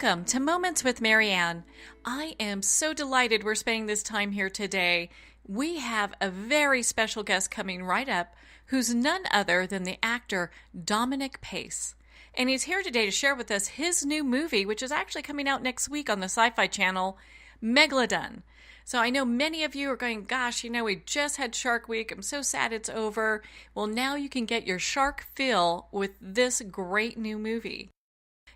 Welcome to Moments with Marianne. I am so delighted we're spending this time here today. We have a very special guest coming right up who's none other than the actor Dominic Pace. And he's here today to share with us his new movie, which is actually coming out next week on the SyFy Channel, Megalodon. So I know many of you are going, gosh, we just had Shark Week. I'm so sad it's over. Well, now you can get your shark fill with this great new movie.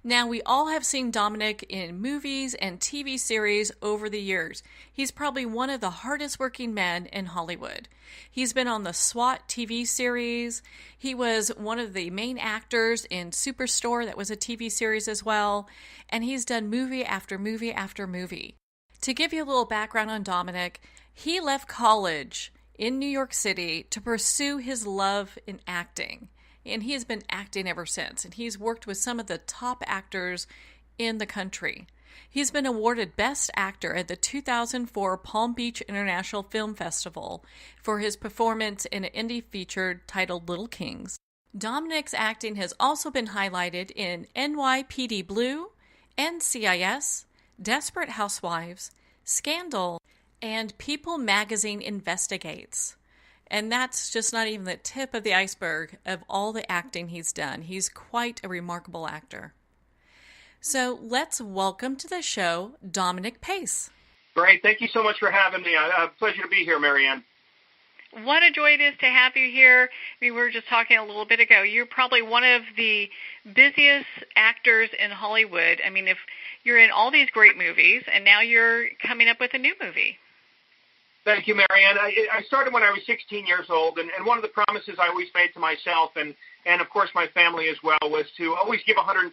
Now, we all have seen Dominic in movies and TV series over the years. He's probably one of the hardest working men in Hollywood. He's been on the SWAT TV series. He was one of the main actors in Superstore, that was a TV series as well. And he's done movie after movie after movie. To give you a little background on Dominic, he left college in New York City to pursue his love in acting. And he has been acting ever since. And he's worked with some of the top actors in the country. He's been awarded Best Actor at the 2004 Palm Beach International Film Festival for his performance in an indie feature titled Little Kings. Dominic's acting has also been highlighted in NYPD Blue, NCIS, Desperate Housewives, Scandal, and People Magazine Investigates. And that's just not even the tip of the iceberg of all the acting he's done. He's quite a remarkable actor. So let's welcome to the show, Dominic Pace. Great. Thank you so much for having me. A pleasure to be here, Marianne. What a joy it is to have you here. We were just talking a little bit ago. You're probably one of the busiest actors in Hollywood. I mean, if you're in all these great movies, and now you're coming up with a new movie. Thank you, Marianne. I started when I was 16 years old, and one of the promises I always made to myself and of course my family as well was to always give 110%.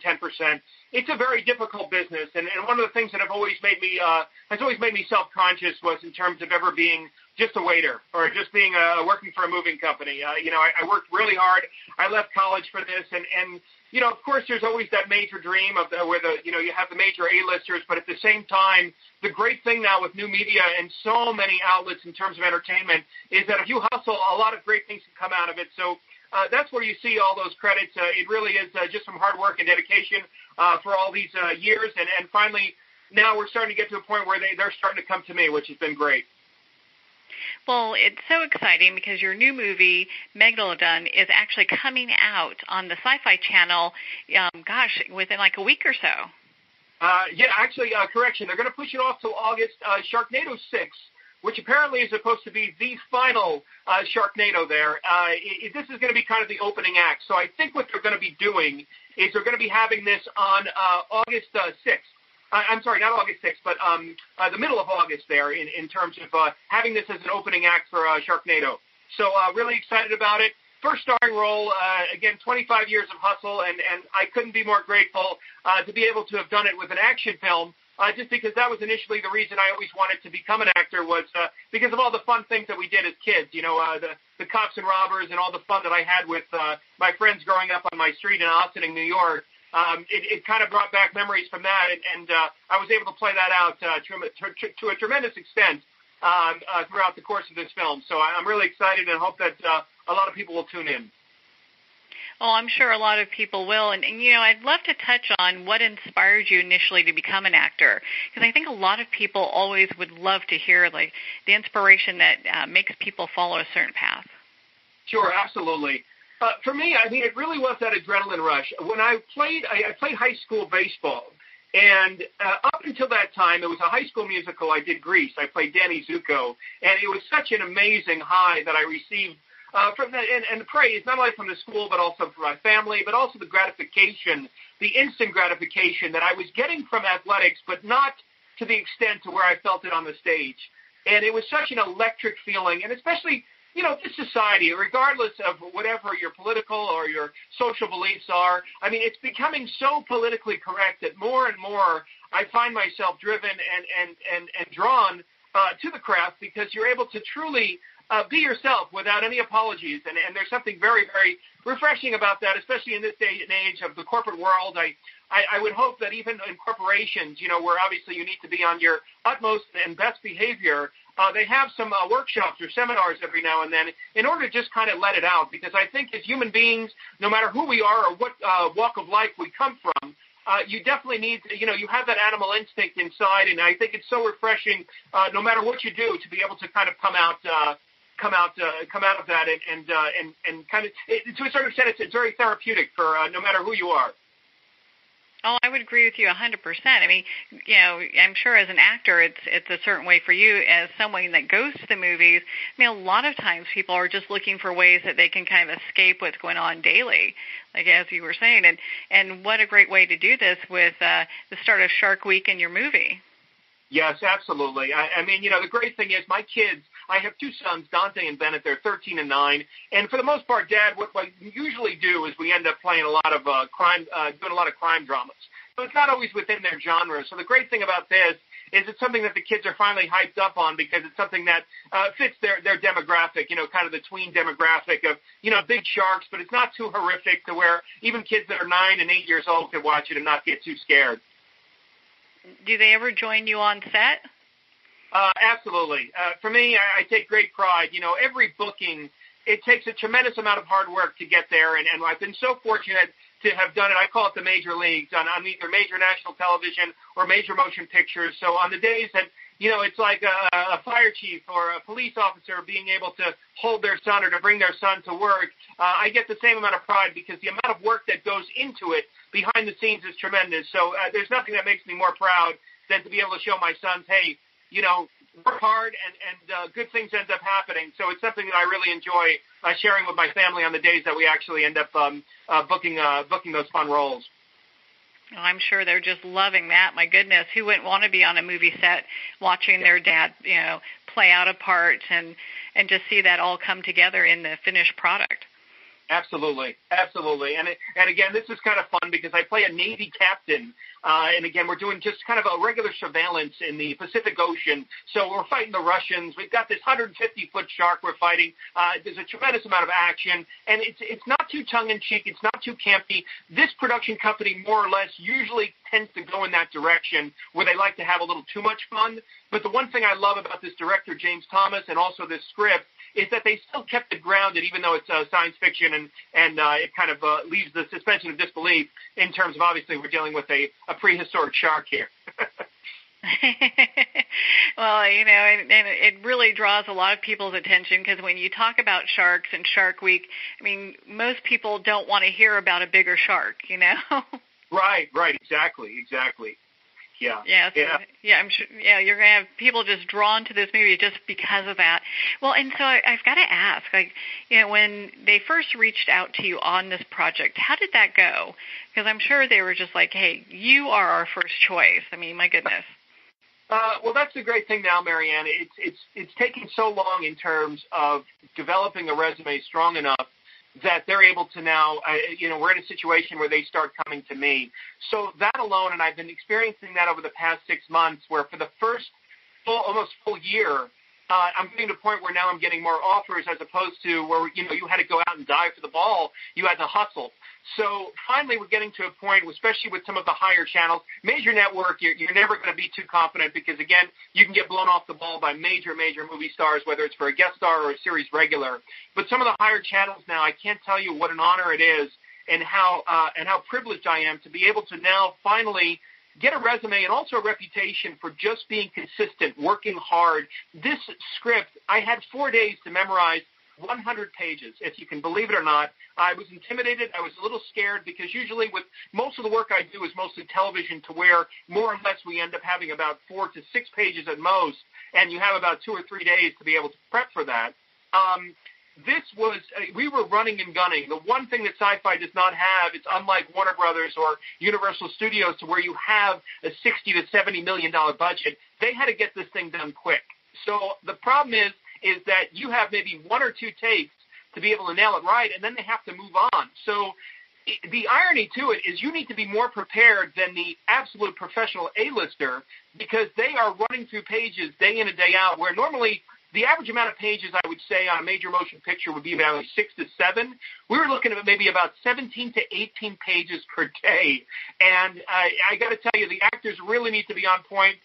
It's a very difficult business, and one of the things that has always made me self-conscious was in terms of ever being just a waiter or just being working for a moving company. I worked really hard. I left college for this, and of course, there's always that major dream of where you have the major A-listers, but at the same time, the great thing now with new media and so many outlets in terms of entertainment is that if you hustle, a lot of great things can come out of it. So that's where you see all those credits. It really is just some hard work and dedication for all these years, and finally, now we're starting to get to a point where they're starting to come to me, which has been great. Well, it's so exciting because your new movie, Megalodon, is actually coming out on the SyFy Channel, within like a week or so. Correction. They're going to push it off till August, Sharknado 6, which apparently is supposed to be the final Sharknado there. This is going to be kind of the opening act. So I think what they're going to be doing is they're going to be having this on August 6th. I'm sorry, not August 6th, but the middle of August there in terms of having this as an opening act for Sharknado. So really excited about it. First starring role, again, 25 years of hustle, and I couldn't be more grateful to be able to have done it with an action film, just because that was initially the reason I always wanted to become an actor was because of all the fun things that we did as kids, the cops and robbers and all the fun that I had with my friends growing up on my street in Austin, New York. It kind of brought back memories from that, and I was able to play that out to a tremendous extent throughout the course of this film. So I'm really excited and hope that a lot of people will tune in. Oh, I'm sure a lot of people will. And I'd love to touch on what inspired you initially to become an actor, because I think a lot of people always would love to hear like the inspiration that makes people follow a certain path. Sure, absolutely. For me, I mean, it really was that adrenaline rush. When I played high school baseball, and up until that time, it was a high school musical. I did Grease. I played Danny Zuko, and it was such an amazing high that I received from that, and the praise, not only from the school, but also from my family, but also the gratification, the instant gratification that I was getting from athletics, but not to the extent to where I felt it on the stage. And it was such an electric feeling, and especially this society, regardless of whatever your political or your social beliefs are, I mean, it's becoming so politically correct that more and more I find myself driven and drawn to the craft because you're able to truly be yourself without any apologies. And there's something very, very refreshing about that, especially in this day and age of the corporate world. I would hope that even in corporations, where obviously you need to be on your utmost and best behavior, they have some workshops or seminars every now and then in order to just kind of let it out. Because I think as human beings, no matter who we are or what walk of life we come from, you definitely need, you have that animal instinct inside, and I think it's so refreshing, no matter what you do, to be able to kind of come out of that and kind of, to a certain extent, it's very therapeutic for no matter who you are. Oh, I would agree with you 100%. I mean, I'm sure as an actor, it's a certain way for you. As someone that goes to the movies, I mean, a lot of times people are just looking for ways that they can kind of escape what's going on daily, like as you were saying. And what a great way to do this with the start of Shark Week in your movie. Yes, absolutely. I mean, the great thing is my kids, I have two sons, Dante and Bennett. They're 13 and 9. And for the most part, Dad, what we usually do is we end up playing a lot of doing a lot of crime dramas. So it's not always within their genre. So the great thing about this is it's something that the kids are finally hyped up on because it's something that fits their demographic, kind of the tween demographic of, big sharks, but it's not too horrific to where even kids that are 9 and 8 years old can watch it and not get too scared. Do they ever join you on set? Absolutely. For me, I take great pride. Every booking, it takes a tremendous amount of hard work to get there, and I've been so fortunate to have done it. I call it the major leagues on either major national television or major motion pictures. So on the days that, it's like a fire chief or a police officer being able to hold their son or to bring their son to work, I get the same amount of pride because the amount of work that goes into it behind the scenes is tremendous. So there's nothing that makes me more proud than to be able to show my sons, hey, work hard and good things end up happening. So it's something that I really enjoy sharing with my family on the days that we actually end up booking those fun roles. Oh, I'm sure they're just loving that. My goodness, who wouldn't want to be on a movie set watching their dad, play out a part and just see that all come together in the finished product? Absolutely. And again, this is kind of fun because I play a Navy captain. And again, we're doing just kind of a regular surveillance in the Pacific Ocean. So we're fighting the Russians. We've got this 150-foot shark we're fighting. There's a tremendous amount of action. And it's not too tongue-in-cheek. It's not too campy. This production company, more or less, usually tends to go in that direction where they like to have a little too much fun. But the one thing I love about this director, James Thomas, and also this script, is that they still kept it grounded, even though it's science fiction and it kind of leaves the suspension of disbelief in terms of, obviously, we're dealing with a prehistoric shark here. Well, and it really draws a lot of people's attention because when you talk about sharks and Shark Week, I mean, most people don't want to hear about a bigger shark, Right, exactly. Yeah, I'm sure. Yeah, you're gonna have people just drawn to this movie just because of that. Well, and so I've got to ask, when they first reached out to you on this project, how did that go? Because I'm sure they were just like, "Hey, you are our first choice." I mean, my goodness. Well, that's the great thing now, Marianne. It's taking so long in terms of developing a resume strong enough that they're able to now, we're in a situation where they start coming to me. So that alone, and I've been experiencing that over the past 6 months, where for the first almost full year, I'm getting to a point where now I'm getting more offers as opposed to where, you had to go out and dive for the ball. You had to hustle. So finally we're getting to a point, especially with some of the higher channels, major network, you're never going to be too confident because, again, you can get blown off the ball by major movie stars, whether it's for a guest star or a series regular. But some of the higher channels now, I can't tell you what an honor it is and how privileged I am to be able to now finally get a resume and also a reputation for just being consistent, working hard. This script, I had 4 days to memorize 100 pages, if you can believe it or not. I was intimidated. I was a little scared because usually with most of the work I do is mostly television to where more or less we end up having about 4 to 6 pages at most, and you have about 2 or 3 days to be able to prep for that. We were running and gunning. The one thing that SyFy does not have, it's unlike Warner Brothers or Universal Studios to where you have a $60 to $70 million budget. They had to get this thing done quick. So the problem is that you have maybe 1 or 2 takes to be able to nail it right, and then they have to move on. So the irony to it is you need to be more prepared than the absolute professional A-lister because they are running through pages day in and day out, where normally the average amount of pages, I would say, on a major motion picture would be about 6 to 7. We were looking at maybe about 17 to 18 pages per day. And I got to tell you, the actors really need to be on point.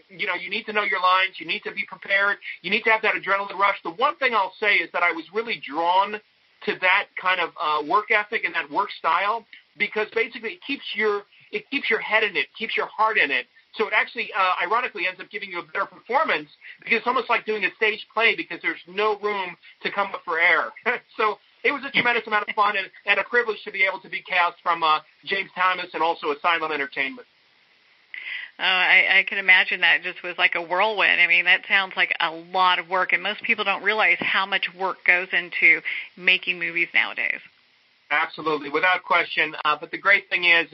You need to know your lines. You need to be prepared. You need to have that adrenaline rush. The one thing I'll say is that I was really drawn to that kind of work ethic and that work style because basically it it keeps your head in it, keeps your heart in it. So it actually, ironically, ends up giving you a better performance because it's almost like doing a stage play because there's no room to come up for air. So it was a tremendous amount of fun and a privilege to be able to be cast from James Thomas and also Asylum Entertainment. I can imagine that just was like a whirlwind. I mean, that sounds like a lot of work, and most people don't realize how much work goes into making movies nowadays. Absolutely, without question. But the great thing is,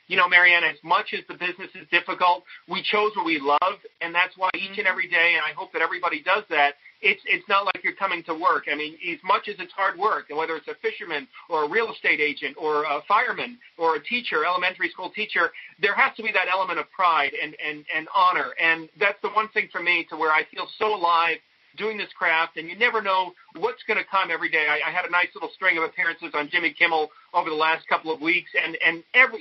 Marianne, as much as the business is difficult, we chose what we love, and that's why each and every day, and I hope that everybody does that, it's not like you're coming to work. I mean, as much as it's hard work, and whether it's a fisherman or a real estate agent or a fireman or a teacher, elementary school teacher, there has to be that element of pride and honor. And that's the one thing for me to where I feel so alive doing this craft, and you never know what's going to come every day. I had a nice little string of appearances on Jimmy Kimmel over the last couple of weeks, and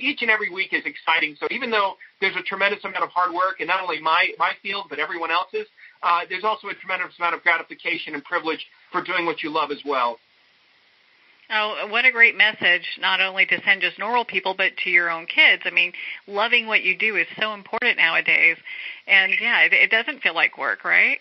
each and every week is exciting. So even though there's a tremendous amount of hard work, and not only my field, but everyone else's, there's also a tremendous amount of gratification and privilege for doing what you love as well. Oh, what a great message, not only to send just normal people, but to your own kids. I mean, loving what you do is so important nowadays. And, yeah, it doesn't feel like work, right?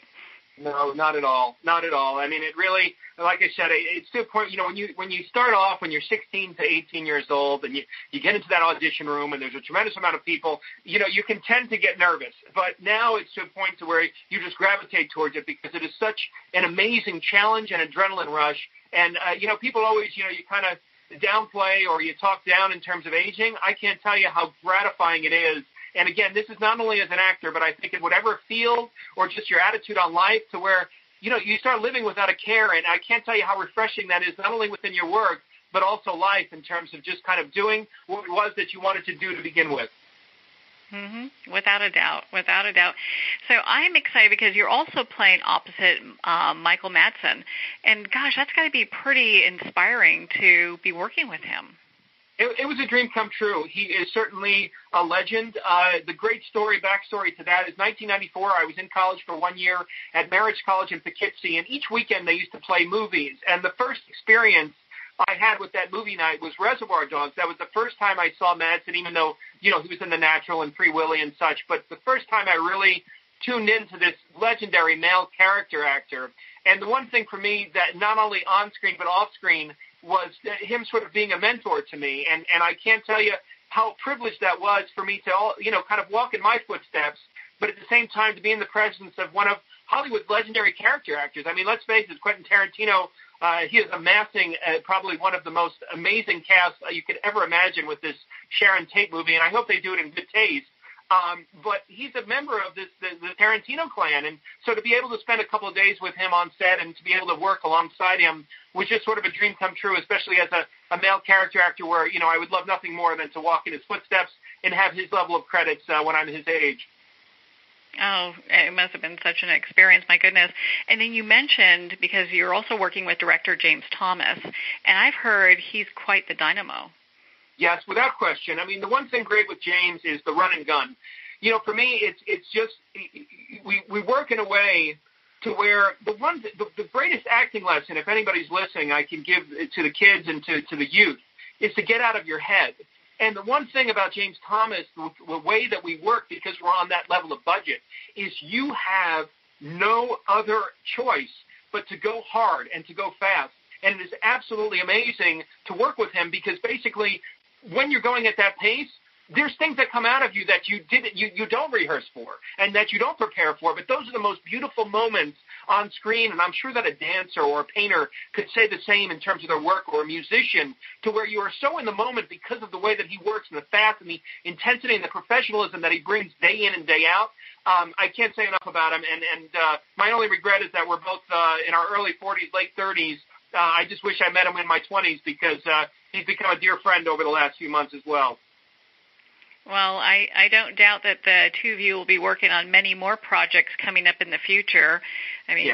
No, not at all. Not at all. I mean, it really, like I said, it's to a point, when you start off when you're 16 to 18 years old and you get into that audition room and there's a tremendous amount of people, you can tend to get nervous. But now it's to a point to where you just gravitate towards it because it is such an amazing challenge and adrenaline rush. And, people always, you kind of downplay or you talk down in terms of aging. I can't tell you how gratifying it is. And again, this is not only as an actor, but I think in whatever field or just your attitude on life to where, you start living without a care. And I can't tell you how refreshing that is, not only within your work, but also life in terms of just kind of doing what it was that you wanted to do to begin with. Mm-hmm. Without a doubt. So I'm excited because you're also playing opposite Michael Madsen. And gosh, that's got to be pretty inspiring to be working with him. It was a dream come true. He is certainly a legend. The great backstory to that is 1994. I was in college for 1 year at Marist College in Poughkeepsie, and each weekend they used to play movies. And the first experience I had with that movie night was Reservoir Dogs. That was the first time I saw Madsen, even though, he was in The Natural and Free Willy and such. But the first time I really tuned into this legendary male character actor. And the one thing for me that not only on screen but off screen was him sort of being a mentor to me. And I can't tell you how privileged that was for me to, kind of walk in my footsteps, but at the same time to be in the presence of one of Hollywood's legendary character actors. I mean, let's face it, Quentin Tarantino, he is amassing probably one of the most amazing casts you could ever imagine with this Sharon Tate movie, and I hope they do it in good taste. But he's a member of the Tarantino clan, and so to be able to spend a couple of days with him on set and to be able to work alongside him was just sort of a dream come true, especially as a male character actor where, I would love nothing more than to walk in his footsteps and have his level of credits when I'm his age. Oh, it must have been such an experience, my goodness. And then you mentioned, because you're also working with director James Thomas, and I've heard he's quite the dynamo. Yes, without question. I mean, the one thing great with James is the run and gun. For me, it's just we work in a way to where the greatest acting lesson, if anybody's listening, I can give to the kids and to the youth, is to get out of your head. And the one thing about James Thomas, the way that we work, because we're on that level of budget, is you have no other choice but to go hard and to go fast. And it is absolutely amazing to work with him because basically when you're going at that pace, there's things that come out of you that you don't rehearse for and that you don't prepare for, but those are the most beautiful moments on screen, and I'm sure that a dancer or a painter could say the same in terms of their work, or a musician, to where you are so in the moment because of the way that he works and the fast and the intensity and the professionalism that he brings day in and day out. I can't say enough about him, and my only regret is that we're both in our early 40s, late 30s. I just wish I met him in my 20s because he's become a dear friend over the last few months as well. Well, I don't doubt that the two of you will be working on many more projects coming up in the future. I mean,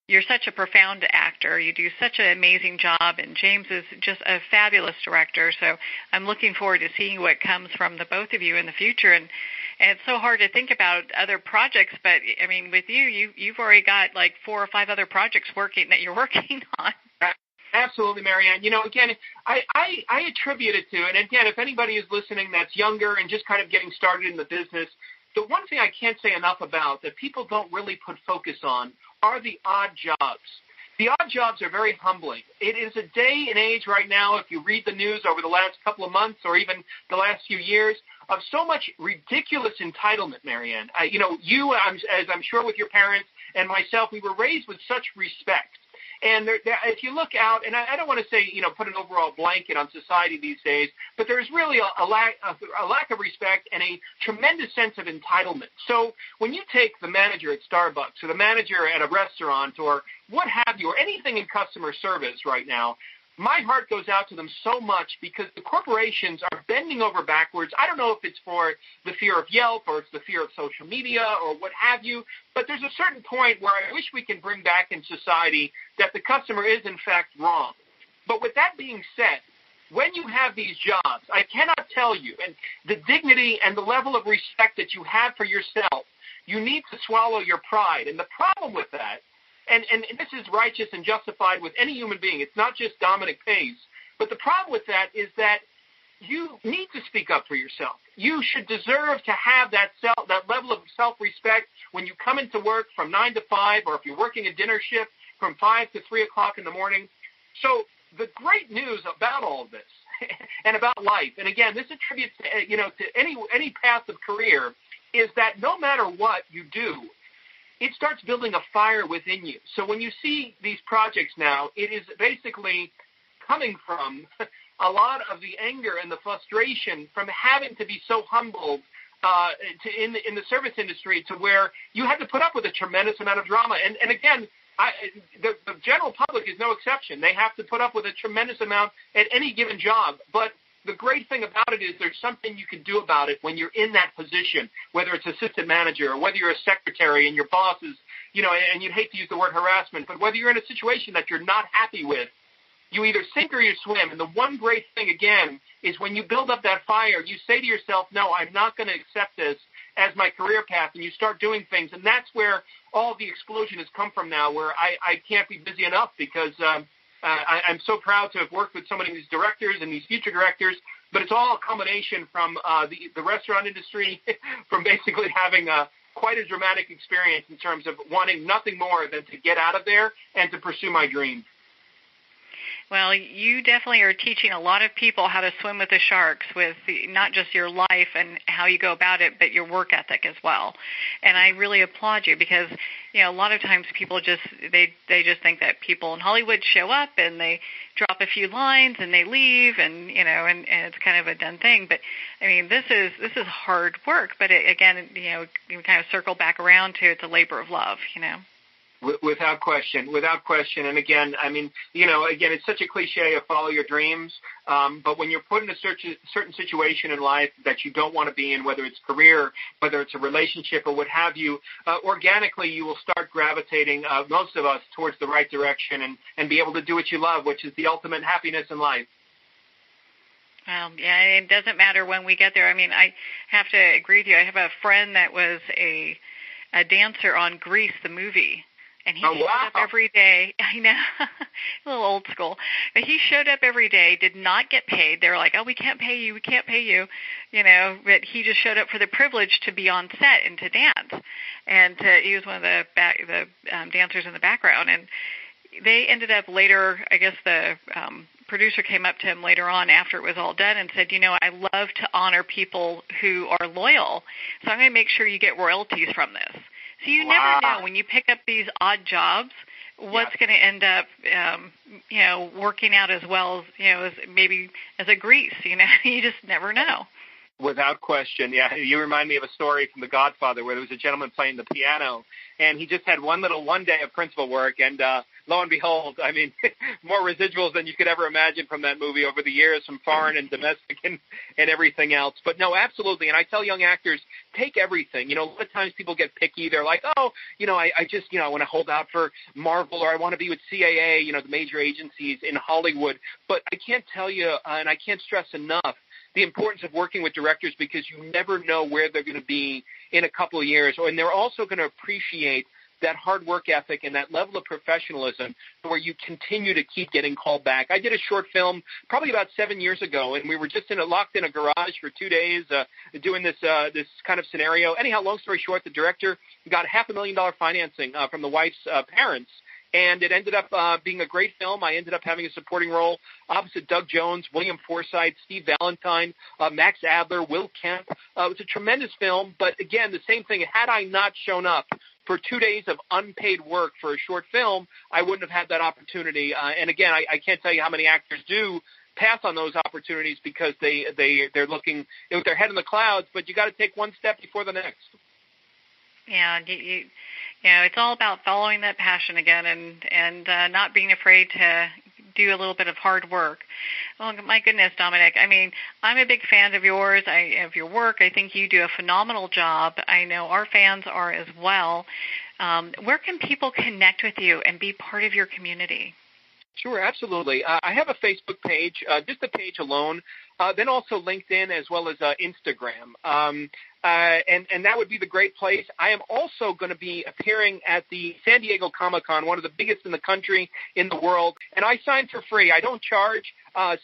you're such a profound actor. You do such an amazing job, and James is just a fabulous director. So I'm looking forward to seeing what comes from the both of you in the future. And it's so hard to think about other projects, but, I mean, with you've already got like 4 or 5 other projects that you're working on. Absolutely, Marianne. Again, I attribute it to, and again, if anybody is listening that's younger and just kind of getting started in the business, the one thing I can't say enough about that people don't really put focus on are the odd jobs. The odd jobs are very humbling. It is a day and age right now, if you read the news over the last couple of months or even the last few years, of so much ridiculous entitlement, Marianne. As I'm sure with your parents and myself, we were raised with such respect. And if you look out, and I don't want to say, put an overall blanket on society these days, but there's really a lack of respect and a tremendous sense of entitlement. So when you take the manager at Starbucks or the manager at a restaurant or what have you, or anything in customer service right now, my heart goes out to them so much because the corporations are bending over backwards. I don't know if it's for the fear of Yelp or it's the fear of social media or what have you, but there's a certain point where I wish we can bring back in society that the customer is, in fact, wrong. But with that being said, when you have these jobs, I cannot tell you, and the dignity and the level of respect that you have for yourself, you need to swallow your pride. And the problem with that, and this is righteous and justified with any human being. It's not just Dominic Pace. But the problem with that is that you need to speak up for yourself. You should deserve to have that level of self-respect when you come into work from 9 to 5, or if you're working a dinner shift from 5 to 3 o'clock in the morning. So the great news about all of this and about life, and again, this attributes to any path of career, is that no matter what you do, it starts building a fire within you. So when you see these projects now, it is basically coming from a lot of the anger and the frustration from having to be so humbled in the service industry to where you had to put up with a tremendous amount of drama. And again, the general public is no exception. They have to put up with a tremendous amount at any given job. But the great thing about it is there's something you can do about it when you're in that position, whether it's assistant manager or whether you're a secretary and your boss is, and you'd hate to use the word harassment, but whether you're in a situation that you're not happy with, you either sink or you swim. And the one great thing, again, is when you build up that fire, you say to yourself, no, I'm not going to accept this as my career path, and you start doing things. And that's where all the explosion has come from now, where I can't be busy enough because I'm so proud to have worked with so many of these directors and these future directors, but it's all a combination from the restaurant industry, from basically having quite a dramatic experience in terms of wanting nothing more than to get out of there and to pursue my dream. Well, you definitely are teaching a lot of people how to swim with the sharks, with not just your life and how you go about it, but your work ethic as well. And I really applaud you because, a lot of times people they just think that people in Hollywood show up and they drop a few lines and they leave and it's kind of a done thing. But I mean, this is hard work. But again, you kind of circle back around to it's a labor of love, Without question. And again, I mean, it's such a cliche of follow your dreams. But when you're put in a certain situation in life that you don't want to be in, whether it's career, whether it's a relationship or what have you, organically you will start gravitating, most of us, towards the right direction and be able to do what you love, which is the ultimate happiness in life. Well, yeah, it doesn't matter when we get there. I mean, I have to agree with you. I have a friend that was a dancer on Grease, the movie. And he showed up every day. I know, a little old school. But he showed up every day, did not get paid. They were like, oh, we can't pay you. But he just showed up for the privilege to be on set and to dance. And he was one of the dancers in the background. And they ended up later, I guess the producer came up to him later on after it was all done and said, I love to honor people who are loyal. So I'm going to make sure you get royalties from this. So you never know when you pick up these odd jobs what's going to end up, working out as well as, maybe as a Grease. You just never know. Without question, yeah. You remind me of a story from The Godfather where there was a gentleman playing the piano, and he just had one day of principal work, and lo and behold, I mean, more residuals than you could ever imagine from that movie over the years, from foreign and domestic and everything else. But no, absolutely, and I tell young actors, take everything. A lot of times people get picky. They're like, I want to hold out for Marvel, or I want to be with CAA, the major agencies in Hollywood. But I can't tell you, and I can't stress enough, the importance of working with directors, because you never know where they're going to be in a couple of years. And they're also going to appreciate that hard work ethic and that level of professionalism where you continue to keep getting called back. I did a short film probably about 7 years ago, and we were just locked in a garage for 2 days doing this kind of scenario. Anyhow, long story short, the director got $500,000 financing from the wife's parents, and it ended up being a great film. I ended up having a supporting role opposite Doug Jones, William Forsythe, Steve Valentine, Max Adler, Will Kemp. It was a tremendous film, but again, the same thing. Had I not shown up for 2 days of unpaid work for a short film, I wouldn't have had that opportunity. And again, I can't tell you how many actors do pass on those opportunities because they're looking with their head in the clouds, but you got to take one step before the next. Yeah, it's all about following that passion again and not being afraid to do a little bit of hard work. Oh, my goodness, Dominic. I mean, I'm a big fan of yours, of your work. I think you do a phenomenal job. I know our fans are as well. Where can people connect with you and be part of your community? Sure, absolutely. I have a Facebook page, just the page alone, then also LinkedIn as well as Instagram. And that would be the great place. I am also going to be appearing at the San Diego Comic-Con, one of the biggest in the country, in the world, and I sign for free. I don't charge,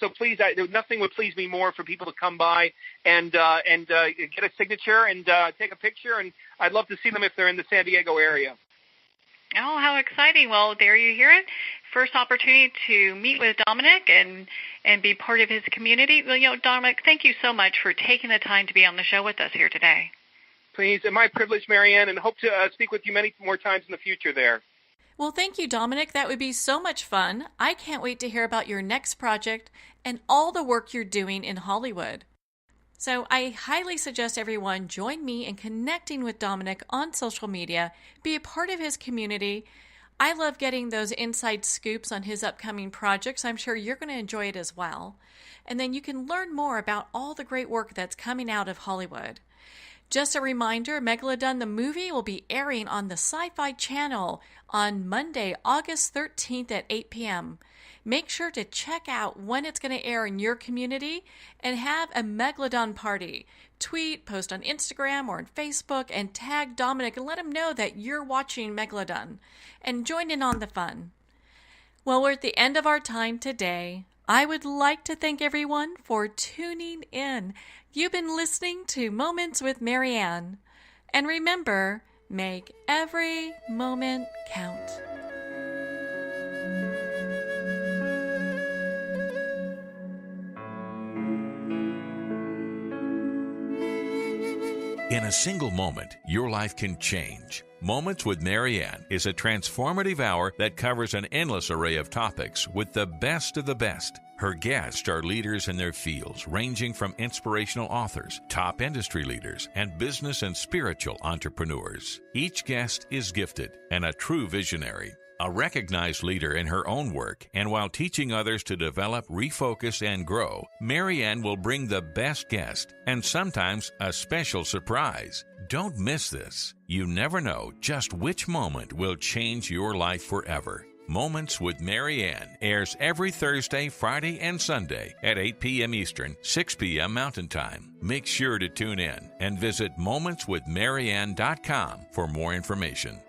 so please, nothing would please me more for people to come by and get a signature and take a picture, and I'd love to see them if they're in the San Diego area. Oh, how exciting. Well, there you hear it. First opportunity to meet with Dominic and be part of his community. Well, Dominic, thank you so much for taking the time to be on the show with us here today. Please, and my privilege, Marianne, and hope to speak with you many more times in the future there. Well, thank you, Dominic. That would be so much fun. I can't wait to hear about your next project and all the work you're doing in Hollywood. So I highly suggest everyone join me in connecting with Dominic on social media, be a part of his community. I love getting those inside scoops on his upcoming projects. I'm sure you're going to enjoy it as well. And then you can learn more about all the great work that's coming out of Hollywood. Just a reminder, Megalodon the movie will be airing on the SyFy Channel on Monday, August 13th at 8 p.m. Make sure to check out when it's going to air in your community and have a Megalodon party. Tweet, post on Instagram or on Facebook, and tag Dominic and let him know that you're watching Megalodon and join in on the fun. Well, we're at the end of our time today. I would like to thank everyone for tuning in. You've been listening to Moments with Marianne. And remember, make every moment count. In a single moment, your life can change. Moments with Marianne is a transformative hour that covers an endless array of topics with the best of the best. Her guests are leaders in their fields, ranging from inspirational authors, top industry leaders, and business and spiritual entrepreneurs. Each guest is gifted and a true visionary, a recognized leader in her own work, and while teaching others to develop, refocus, and grow, Marianne will bring the best guest and sometimes a special surprise. Don't miss this. You never know just which moment will change your life forever. Moments with Marianne airs every Thursday, Friday, and Sunday at 8 p.m. Eastern, 6 p.m. Mountain Time. Make sure to tune in and visit momentswithmarianne.com for more information.